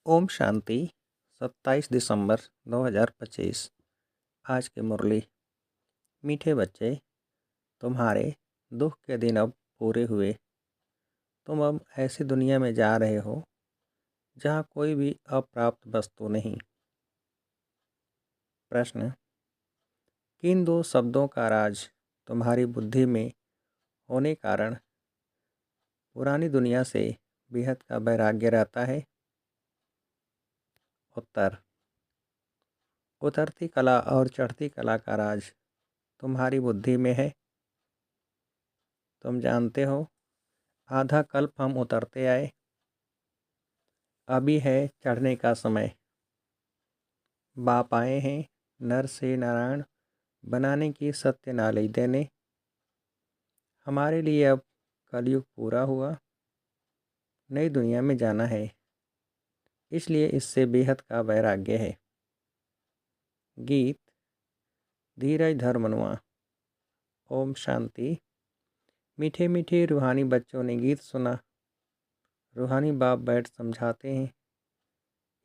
ओम शांति। 27 दिसंबर 2025। आज की मुरली। मीठे बच्चे, तुम्हारे दुख के दिन अब पूरे हुए। तुम अब ऐसी दुनिया में जा रहे हो जहाँ कोई भी अप्राप्त वस्तु नहीं। प्रश्न: किन दो शब्दों का राज तुम्हारी बुद्धि में होने कारण पुरानी दुनिया से बेहद का वैराग्य रहता है? उत्तर: उतरती कला और चढ़ती कला का राज तुम्हारी बुद्धि में है। तुम जानते हो, आधा कल्प हम उतरते आए, अभी है चढ़ने का समय। बाप आए हैं नर से नारायण बनाने की सत्य नालिश देने। हमारे लिए अब कलयुग पूरा हुआ, नई दुनिया में जाना है, इसलिए इससे बेहद का वैराग्य है। गीत। धीरज धर मनुआ। ओम शांति। मीठे मीठे रूहानी बच्चों ने गीत सुना। रूहानी बाप बैठ समझाते हैं।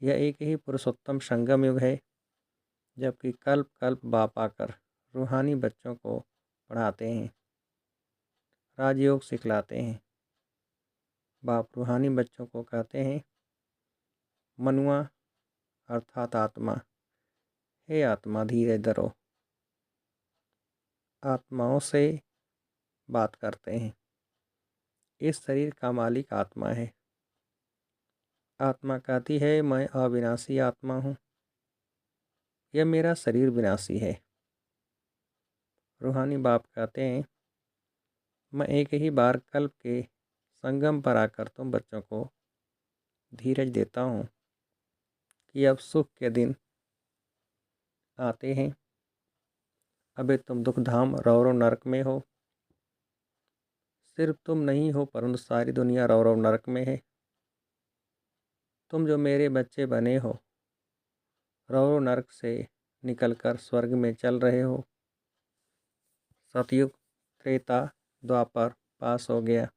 यह एक ही पुरुषोत्तम संगम युग है, जबकि कल्प कल्प बाप आकर रूहानी बच्चों को पढ़ाते हैं, राजयोग सिखलाते हैं। बाप रूहानी बच्चों को कहते हैं, मनुआ अर्थात आत्मा, हे आत्मा धीरे धरो। आत्माओं से बात करते हैं। इस शरीर का मालिक आत्मा है। आत्मा कहती है, मैं अविनाशी आत्मा हूँ, यह मेरा शरीर विनाशी है। रूहानी बाप कहते हैं, मैं एक ही बार कल्प के संगम पर आकर तुम बच्चों को धीरज देता हूँ कि अब सुख के दिन आते हैं। अभी तुम दुखधाम रौरव नरक में हो। सिर्फ तुम नहीं हो, परंतु सारी दुनिया रौरव नरक में है। तुम जो मेरे बच्चे बने हो, रौरव नरक से निकलकर स्वर्ग में चल रहे हो। सतयुग, त्रेता, द्वापर पास हो गया,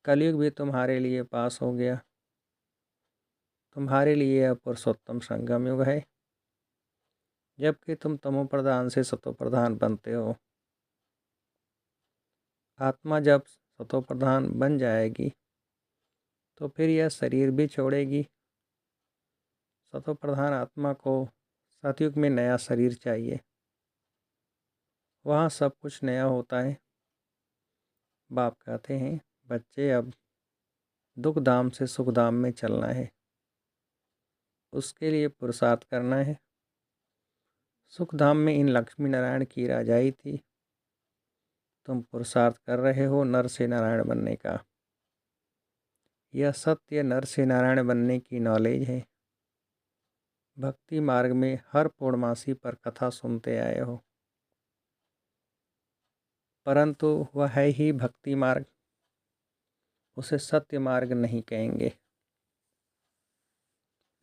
कलयुग भी तुम्हारे लिए पास हो गया। तुम्हारे लिए यह पुरुषोत्तम संगम युग है, जबकि तुम तमो प्रधान से सतो प्रधान बनते हो। आत्मा जब सतो प्रधान बन जाएगी तो फिर यह शरीर भी छोड़ेगी। सतो प्रधान आत्मा को सतयुग में नया शरीर चाहिए, वहाँ सब कुछ नया होता है। बाप कहते हैं, बच्चे अब दुख धाम से सुख धाम में चलना है, उसके लिए पुरुषार्थ करना है। सुख धाम में इन लक्ष्मी नारायण की राजाई थी। तुम पुरुषार्थ कर रहे हो नर से नारायण बनने का। यह सत्य नर से नारायण बनने की नॉलेज है। भक्ति मार्ग में हर पूर्णमासी पर कथा सुनते आए हो, परंतु वह है ही भक्ति मार्ग, उसे सत्य मार्ग नहीं कहेंगे।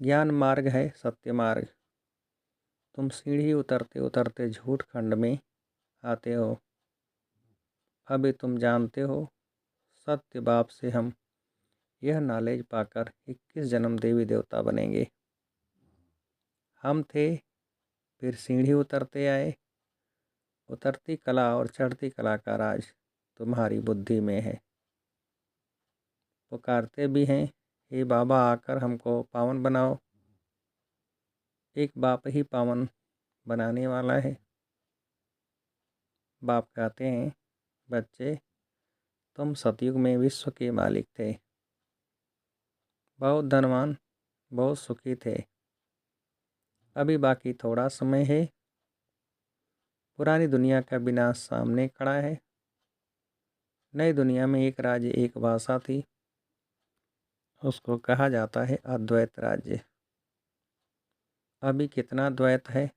ज्ञान मार्ग है सत्य मार्ग। तुम सीढ़ी उतरते उतरते झूठ खंड में आते हो। अभी तुम जानते हो, सत्य बाप से हम यह नॉलेज पाकर 21 जन्म देवी देवता बनेंगे। हम थे, फिर सीढ़ी उतरते आए। उतरती कला और चढ़ती कला का राज तुम्हारी बुद्धि में है। पुकारते भी हैं, हे बाबा आकर हमको पावन बनाओ। एक बाप ही पावन बनाने वाला है। बाप कहते हैं, बच्चे तुम सतयुग में विश्व के मालिक थे, बहुत धनवान, बहुत सुखी थे। अभी बाकी थोड़ा समय है। पुरानी दुनिया का विनाश सामने खड़ा है। नई दुनिया में एक राज्य एक भाषा थी, उसको कहा जाता है अद्वैत राज्य। अभी कितना द्वैत है,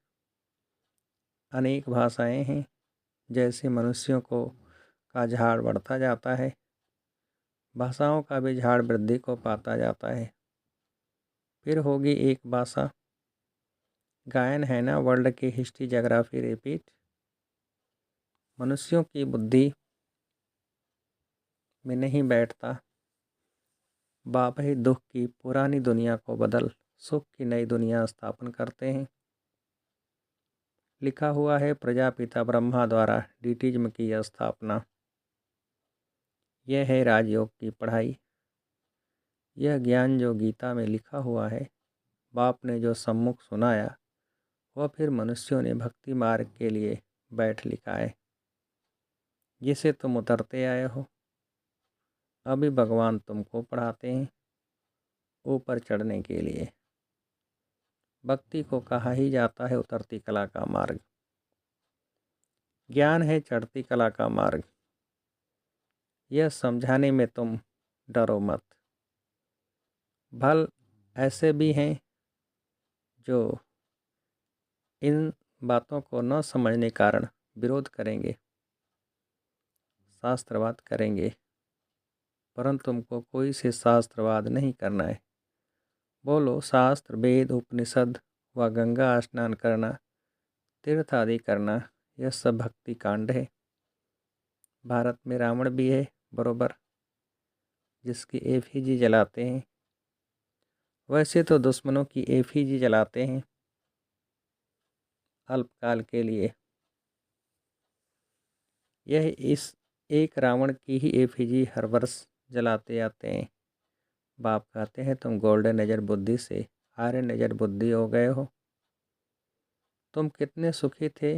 अनेक भाषाएं हैं। जैसे मनुष्यों को का झाड़ बढ़ता जाता है, भाषाओं का भी झाड़ वृद्धि को पाता जाता है। फिर होगी एक भाषा। गायन है ना वर्ल्ड की हिस्ट्री जोग्राफी रिपीट। मनुष्यों की बुद्धि में नहीं बैठता, बाप ही दुख की पुरानी दुनिया को बदल सुख की नई दुनिया स्थापन करते हैं। लिखा हुआ है प्रजापिता ब्रह्मा द्वारा डीटीज की यह स्थापना। यह है राजयोग की पढ़ाई। यह ज्ञान जो गीता में लिखा हुआ है, बाप ने जो सम्मुख सुनाया, वह फिर मनुष्यों ने भक्ति मार्ग के लिए बैठ लिखा है, जिसे तुम उतरते आए हो। अभी भगवान तुमको पढ़ाते हैं ऊपर चढ़ने के लिए। भक्ति को कहा ही जाता है उतरती कला का मार्ग। ज्ञान है चढ़ती कला का मार्ग। यह समझाने में तुम डरो मत। भल ऐसे भी हैं जो इन बातों को न समझने कारण विरोध करेंगे, शास्त्रवाद करेंगे, परंतु तुमको कोई से शास्त्रवाद नहीं करना है। बोलो शास्त्र वेद उपनिषद व गंगा स्नान करना, तीर्थ आदि करना, यह सब भक्ति कांड है। भारत में रावण भी है बरोबर, जिसकी एफिजी जलाते हैं। वैसे तो दुश्मनों की एफिजी जलाते हैं अल्पकाल के लिए। यह इस एक रावण की ही एफिजी हर वर्ष जलाते आते हैं। बाप कहते हैं तुम गोल्डन नजर बुद्धि से आर्य नजर बुद्धि हो गए हो। तुम कितने सुखी थे,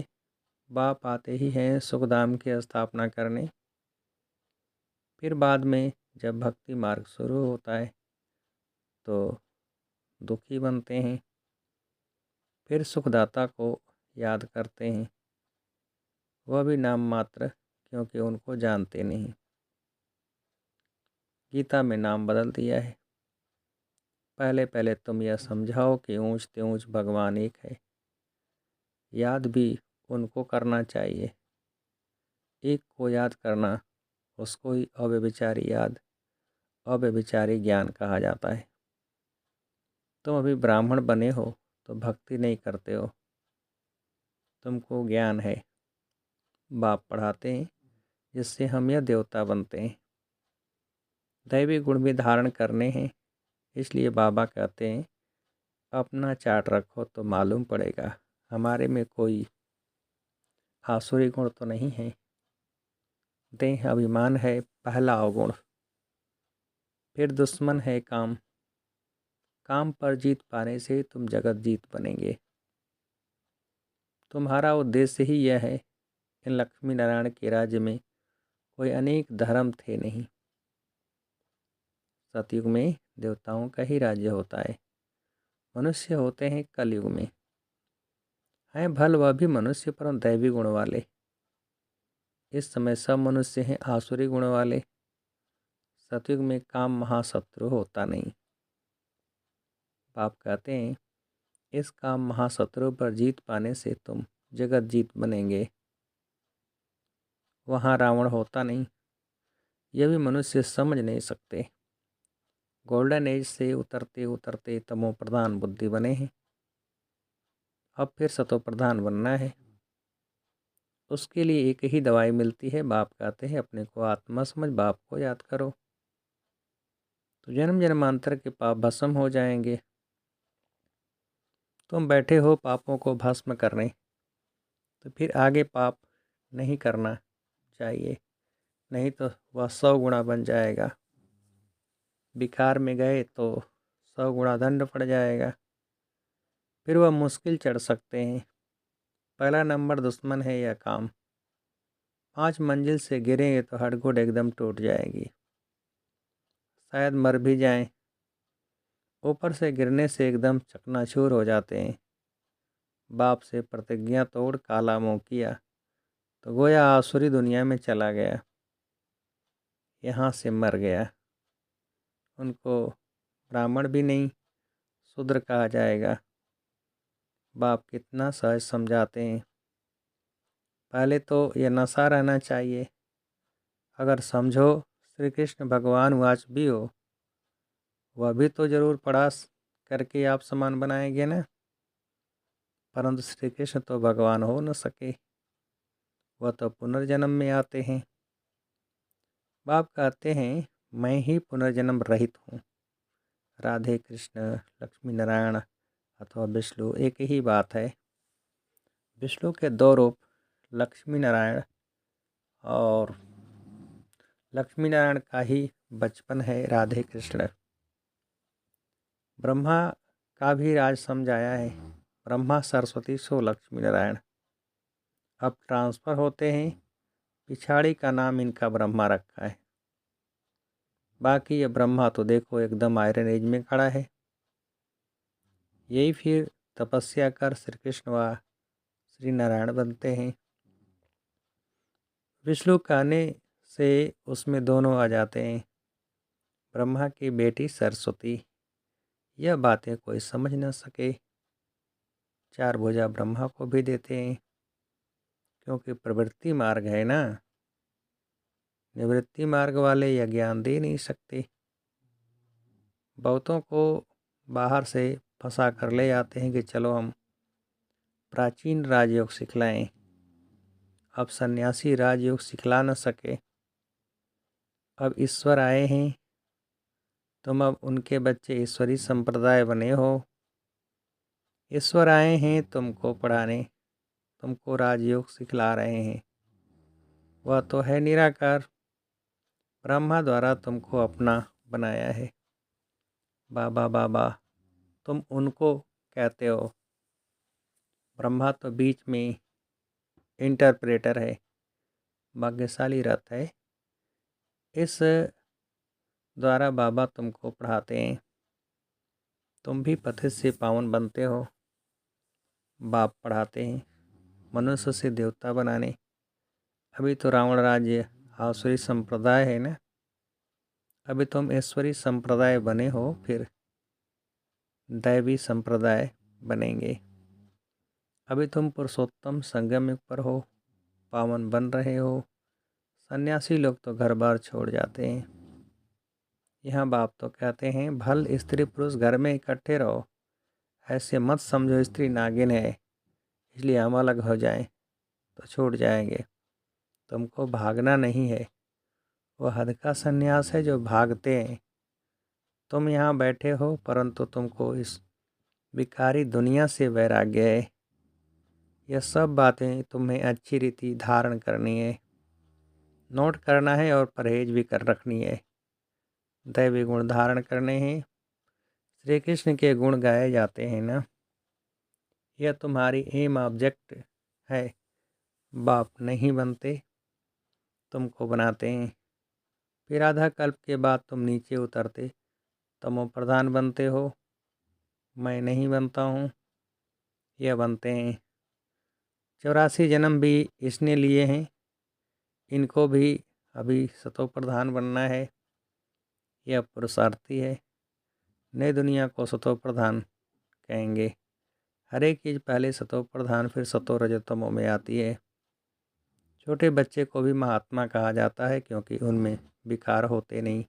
बाप आते ही हैं सुखधाम की स्थापना करने। फिर बाद में जब भक्ति मार्ग शुरू होता है तो दुखी बनते हैं, फिर सुखदाता को याद करते हैं। वह भी नाम मात्र, क्योंकि उनको जानते नहीं। गीता में नाम बदल दिया है। पहले पहले तुम यह समझाओ कि ऊंच ते ऊंच भगवान एक है। याद भी उनको करना चाहिए। एक को याद करना, उसको ही अव्यभिचारी याद, अव्यभिचारी ज्ञान कहा जाता है। तुम अभी ब्राह्मण बने हो तो भक्ति नहीं करते हो। तुमको ज्ञान है, बाप पढ़ाते हैं, जिससे हम यह देवता बनते हैं। दैवी गुण भी धारण करने हैं, इसलिए बाबा कहते हैं अपना चार्ट रखो तो मालूम पड़ेगा हमारे में कोई आसुरी गुण तो नहीं है। देह अभिमान है पहला अवगुण। फिर दुश्मन है काम। काम पर जीत पाने से तुम जगत जीत बनेंगे। तुम्हारा उद्देश्य ही यह है। इन लक्ष्मी नारायण के राज्य में कोई अनेक धर्म थे नहीं। सतयुग में देवताओं का ही राज्य होता है। मनुष्य होते हैं कलयुग में। हैं भल वह भी मनुष्य, परंतु दैवी गुण वाले। इस समय सब मनुष्य हैं आसुरी गुण वाले। सतयुग में काम महाशत्रु होता नहीं। बाप कहते हैं इस काम महाशत्रु पर जीत पाने से तुम जगत जीत बनेंगे। वहाँ रावण होता नहीं। यह भी मनुष्य समझ नहीं सकते। गोल्डन एज से उतरते उतरते तमो प्रधान बुद्धि बने हैं। अब फिर सतो प्रधान बनना है। उसके लिए एक ही दवाई मिलती है। बाप कहते हैं अपने को आत्मा समझ बाप को याद करो, तो जन्म जन्मांतर के पाप भस्म हो जाएंगे। तुम बैठे हो पापों को भस्म करने, तो फिर आगे पाप नहीं करना चाहिए, नहीं तो वह 100 गुना बन जाएगा। बिकार में गए तो 100 गुना दंड पड़ जाएगा। फिर वह मुश्किल चढ़ सकते हैं। पहला नंबर दुश्मन है यह काम। 5 मंजिल से गिरेंगे तो हड्डगोड़ एकदम टूट जाएगी, शायद मर भी जाएं। ऊपर से गिरने से एकदम चकनाचूर हो जाते हैं। बाप से प्रतिज्ञा तोड़ काला मुँह किया तो गोया आसुरी दुनिया में चला गया, यहाँ से मर गया। उनको ब्राह्मण भी नहीं शूद्र कहा जाएगा। बाप कितना सहज समझाते हैं। पहले तो यह नशा रहना चाहिए। अगर समझो श्री कृष्ण भगवान वाच भी हो, वह भी तो जरूर पढ़ास करके आप समान बनाएंगे ना। परंतु श्री कृष्ण तो भगवान हो न सके, वह तो पुनर्जन्म में आते हैं। बाप कहते हैं मैं ही पुनर्जन्म रहित हूँ। राधे कृष्ण, लक्ष्मी नारायण अथवा विष्णु एक ही बात है। विष्णु के दो रूप लक्ष्मी नारायण और लक्ष्मी नारायण का ही बचपन है राधे कृष्ण। ब्रह्मा का भी राज समझाया है, ब्रह्मा सरस्वती सो लक्ष्मी नारायण। अब ट्रांसफ़र होते हैं, पिछाड़ी का नाम इनका ब्रह्मा रखा है। बाकी ये ब्रह्मा तो देखो एकदम आयरन एज में खड़ा है। यही फिर तपस्या कर श्री कृष्ण व श्री नारायण बनते हैं। विष्णु कहने से उसमें दोनों आ जाते हैं। ब्रह्मा की बेटी सरस्वती, यह बातें कोई समझ न सके। चार भुजा ब्रह्मा को भी देते हैं, क्योंकि प्रवृत्ति मार्ग है ना, निवृत्ति मार्ग वाले यह ज्ञान दे नहीं सकते। बहुतों को बाहर से फंसा कर ले आते हैं कि चलो हम प्राचीन राजयोग सिखलाएं। अब सन्यासी राजयोग सिखला न सके। अब ईश्वर आए हैं, तुम अब उनके बच्चे ईश्वरी संप्रदाय बने हो। ईश्वर आए हैं तुमको पढ़ाने, तुमको राजयोग सिखला रहे हैं। वह तो है निराकार, ब्रह्मा द्वारा तुमको अपना बनाया है। बाबा बाबा तुम उनको कहते हो, ब्रह्मा तो बीच में इंटरप्रेटर है, भाग्यशाली रथ है। इस द्वारा बाबा तुमको पढ़ाते हैं, तुम भी पथित से पावन बनते हो। बाप पढ़ाते हैं मनुष्य से देवता बनाने। अभी तो रावण राज्य आसुरी संप्रदाय है ना, अभी तुम ईश्वरी संप्रदाय बने हो, फिर दैवी संप्रदाय बनेंगे। अभी तुम पुरुषोत्तम संगम युग पर हो, पावन बन रहे हो। सन्यासी लोग तो घर बार छोड़ जाते हैं। यहाँ बाप तो कहते हैं भल स्त्री पुरुष घर में इकट्ठे रहो, ऐसे मत समझो स्त्री नागिन है इसलिए हम अलग हो जाएं तो छूट जाएंगे। तुमको भागना नहीं है, वह हद का सन्यास है जो भागते हैं। तुम यहाँ बैठे हो परंतु तुमको इस विकारी दुनिया से वैराग्य है। यह सब बातें तुम्हें अच्छी रीति धारण करनी है, नोट करना है और परहेज भी कर रखनी है। दैवी गुण धारण करने हैं। श्री कृष्ण के गुण गाए जाते हैं ना, यह तुम्हारी एम ऑब्जेक्ट है। बाप नहीं बनते, तुमको बनाते हैं। फिर आधा कल्प के बाद तुम नीचे उतरते तमो प्रधान बनते हो। मैं नहीं बनता हूँ, यह बनते हैं। 84 जन्म भी इसने लिए हैं, इनको भी अभी सतो प्रधान बनना है। यह पुरुषार्थी है। नई दुनिया को सतो प्रधान कहेंगे। हर एक चीज़ पहले सतो प्रधान फिर सतो रजतमो में आती है। छोटे बच्चे को भी महात्मा कहा जाता है, क्योंकि उनमें विकार होते नहीं,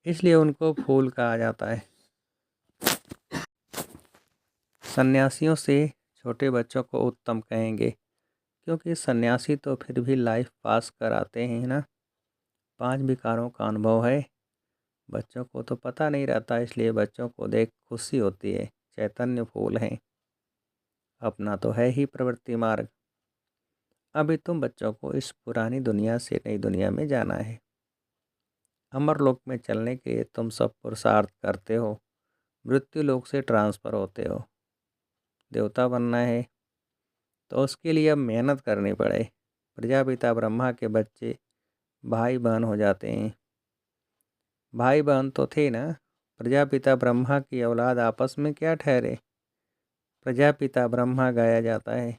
इसलिए उनको फूल कहा जाता है। सन्यासियों से छोटे बच्चों को उत्तम कहेंगे, क्योंकि सन्यासी तो फिर भी लाइफ पास कराते हैं ना। 5 विकारों का अनुभव है। बच्चों को तो पता नहीं रहता, इसलिए बच्चों को देख खुशी होती है। चैतन्य फूल हैं, अपना तो है ही प्रवृत्ति मार्ग। अभी तुम बच्चों को इस पुरानी दुनिया से नई दुनिया में जाना है। अमर लोक में चलने के लिए तुम सब पुरुषार्थ करते हो, मृत्यु लोक से ट्रांसफ़र होते हो। देवता बनना है तो उसके लिए अब मेहनत करनी पड़े। प्रजापिता ब्रह्मा के बच्चे भाई बहन हो जाते हैं। भाई बहन तो थे ना, प्रजापिता ब्रह्मा की औलाद आपस में क्या ठहरे। प्रजापिता ब्रह्मा गाया जाता है।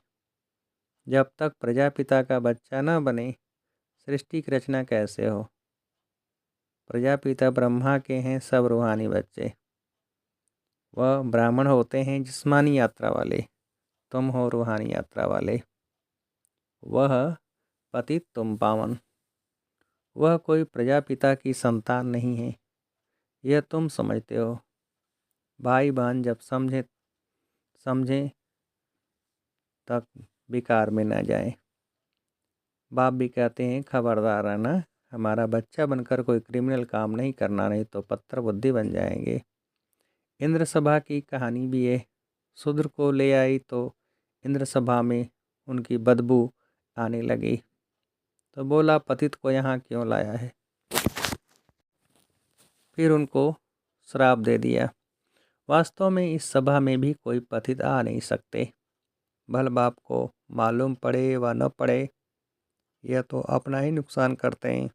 जब तक प्रजापिता का बच्चा न बने, सृष्टि की रचना कैसे हो। प्रजापिता ब्रह्मा के हैं सब रूहानी बच्चे। वह ब्राह्मण होते हैं जिस्मानी यात्रा वाले, तुम हो रूहानी यात्रा वाले। वह पतित तुम पावन। वह कोई प्रजापिता की संतान नहीं है, यह तुम समझते हो। भाई बहन जब समझें तक विकार में न जाए। बाप भी कहते हैं खबरदार रहना, हमारा बच्चा बनकर कोई क्रिमिनल काम नहीं करना, नहीं तो पत्थर बुद्धि बन जाएंगे। इंद्र सभा की कहानी भी है। शूद्र को ले आई तो इंद्र सभा में उनकी बदबू आने लगी, तो बोला पतित को यहाँ क्यों लाया है। फिर उनको श्राप दे दिया। वास्तव में इस सभा में भी कोई पतित आ नहीं सकते। भल बाप को मालूम पड़े व न पड़े, यह तो अपना ही नुकसान करते हैं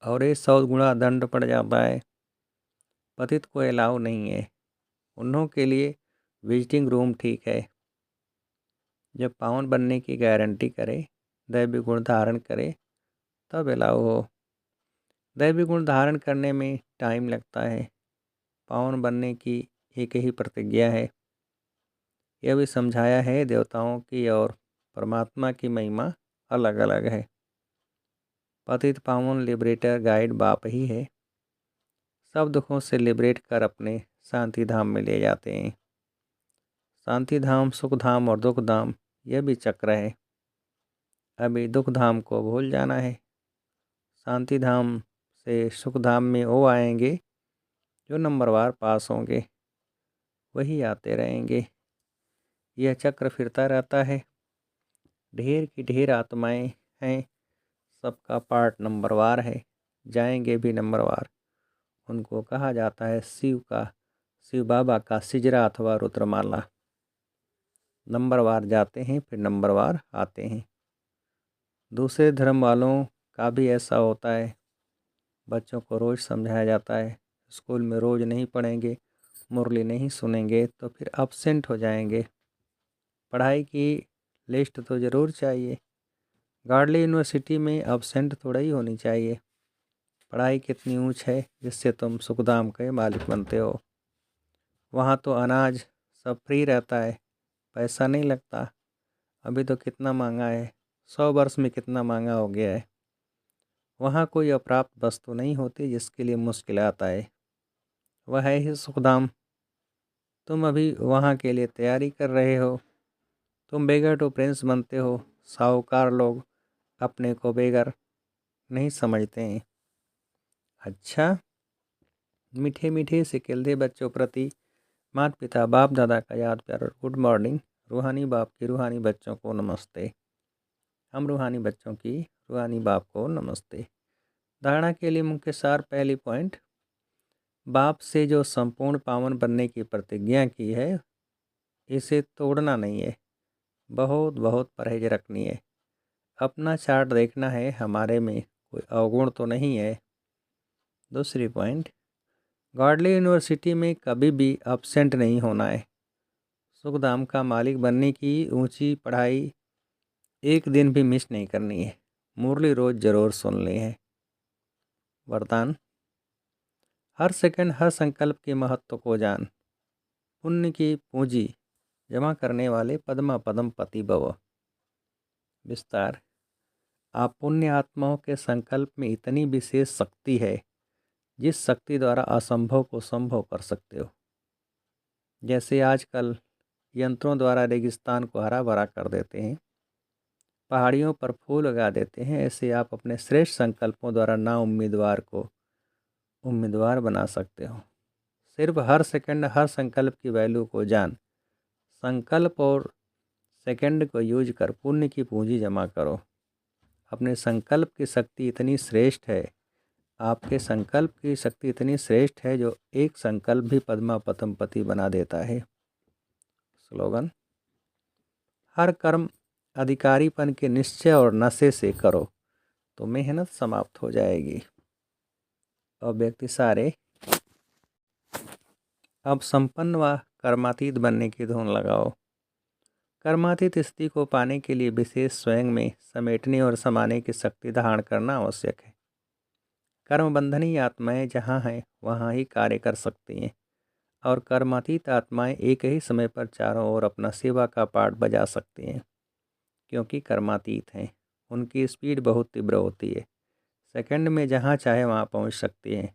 और ये 100 गुना दंड पड़ जाता है। पतित को अलाउ नहीं है। उन्हों के लिए विजिटिंग रूम ठीक है। जब पावन बनने की गारंटी करे, दैवी गुण धारण करे, तब अलाउ हो। दैवी गुण धारण करने में टाइम लगता है। पावन बनने की एक ही प्रतिज्ञा है। यह भी समझाया है देवताओं की और परमात्मा की महिमा अलग अलग है। पतित पावन लिबरेटर गाइड बाप ही है। सब दुखों से लिबरेट कर अपने शांति धाम में ले जाते हैं। शांति धाम, सुख धाम और दुख धाम, यह भी चक्र है। अभी दुख धाम को भूल जाना है। शांति धाम से सुख धाम में वो आएंगे जो नंबरवार पास होंगे, वही आते रहेंगे। यह चक्र फिरता रहता है। ढेर की ढेर आत्माएं हैं, सबका पार्ट नंबरवार है, जाएंगे भी नंबरवार। उनको कहा जाता है शिव बाबा का सिजरा अथवा रुद्रमाला। नंबरवार जाते हैं, फिर नंबरवार आते हैं। दूसरे धर्म वालों का भी ऐसा होता है। बच्चों को रोज़ समझाया जाता है, स्कूल में रोज़ नहीं पढ़ेंगे, मुरली नहीं सुनेंगे तो फिर अब्सेंट हो जाएंगे। पढ़ाई की लिस्ट तो ज़रूर चाहिए। गार्डली यूनिवर्सिटी में अब्सेंट थोड़ा ही होनी चाहिए। पढ़ाई कितनी ऊंच है जिससे तुम सुखधाम के मालिक बनते हो। वहाँ तो अनाज सब फ्री रहता है, पैसा नहीं लगता। अभी तो कितना महंगा है, 100 वर्ष में कितना महंगा हो गया है। वहाँ कोई अप्राप्त वस्तु नहीं होती जिसके लिए मुश्किल आता है। वह है ही सुखधाम। तुम अभी वहाँ के लिए तैयारी कर रहे हो। तुम बेगर टू प्रिंस बनते हो। साहूकार लोग अपने को बेगर नहीं समझते हैं। अच्छा, मीठे मीठे से खिलते बच्चों प्रति माता पिता बाप दादा का याद प्यार और गुड मॉर्निंग। रूहानी बाप की रूहानी बच्चों को नमस्ते। हम रूहानी बच्चों की रूहानी बाप को नमस्ते। धारणा के लिए मुख्य सार। पहली पॉइंट, बाप से जो संपूर्ण पावन बनने की प्रतिज्ञा की है, इसे तोड़ना नहीं है। बहुत बहुत परहेज रखनी है। अपना चार्ट देखना है, हमारे में कोई अवगुण तो नहीं है। दूसरी पॉइंट, गॉडली यूनिवर्सिटी में कभी भी अब्सेंट नहीं होना है। सुखधाम का मालिक बनने की ऊंची पढ़ाई एक दिन भी मिस नहीं करनी है। मुरली रोज़ ज़रूर सुननी है। वरदान, हर सेकंड हर संकल्प के महत्व को जान। पुण्य की पूंजी जमा करने वाले पद्मा पदम पति भव। विस्तार, आप पुण्य आत्माओं के संकल्प में इतनी विशेष शक्ति है जिस शक्ति द्वारा असंभव को संभव कर सकते हो। जैसे आजकल यंत्रों द्वारा रेगिस्तान को हरा भरा कर देते हैं, पहाड़ियों पर फूल लगा देते हैं, ऐसे आप अपने श्रेष्ठ संकल्पों द्वारा ना उम्मीदवार को उम्मीदवार बना सकते हो। सिर्फ हर सेकंड हर संकल्प की वैल्यू को जान। संकल्प और सेकंड को यूज कर पुण्य की पूंजी जमा करो। अपने संकल्प की शक्ति इतनी श्रेष्ठ है, आपके संकल्प की शक्ति इतनी श्रेष्ठ है जो एक संकल्प भी पद्मा पतम पति बना देता है। स्लोगन, हर कर्म अधिकारीपन के निश्चय और नशे से करो तो मेहनत समाप्त हो जाएगी। और व्यक्ति सारे अब संपन्न व कर्मातीत बनने की धुन लगाओ। कर्मातीत स्थिति को पाने के लिए विशेष स्वयं में समेटने और समाने की शक्ति धारण करना आवश्यक है। कर्म बंधनी आत्माएं जहाँ हैं वहाँ ही कार्य कर सकती हैं और कर्मातीत आत्माएं एक ही समय पर चारों ओर अपना सेवा का पाठ बजा सकती हैं, क्योंकि कर्मातीत हैं। उनकी स्पीड बहुत तीव्र होती है, सेकंड में जहाँ चाहे वहाँ पहुँच सकती हैं।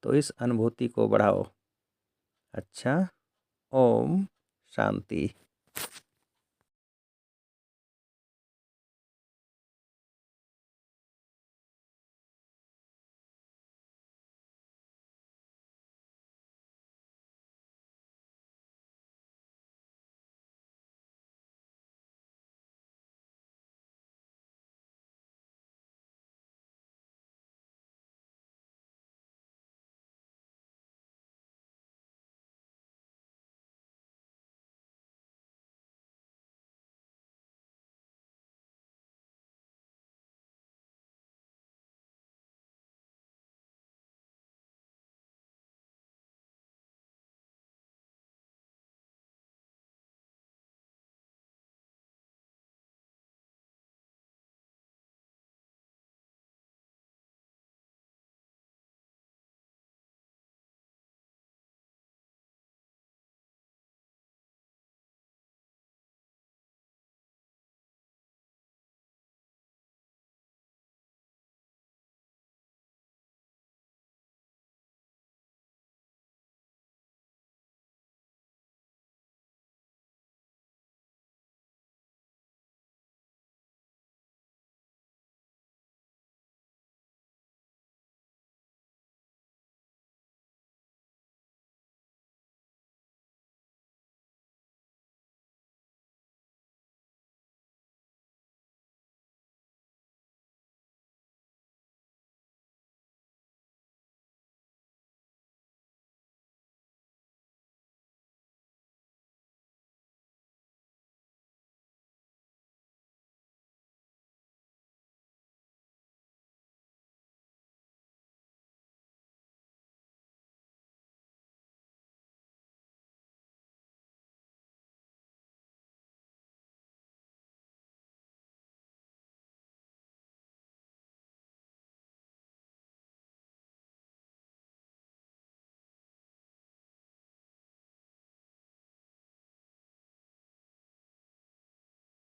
तो इस अनुभूति को बढ़ाओ। अच्छा, ओम शांति।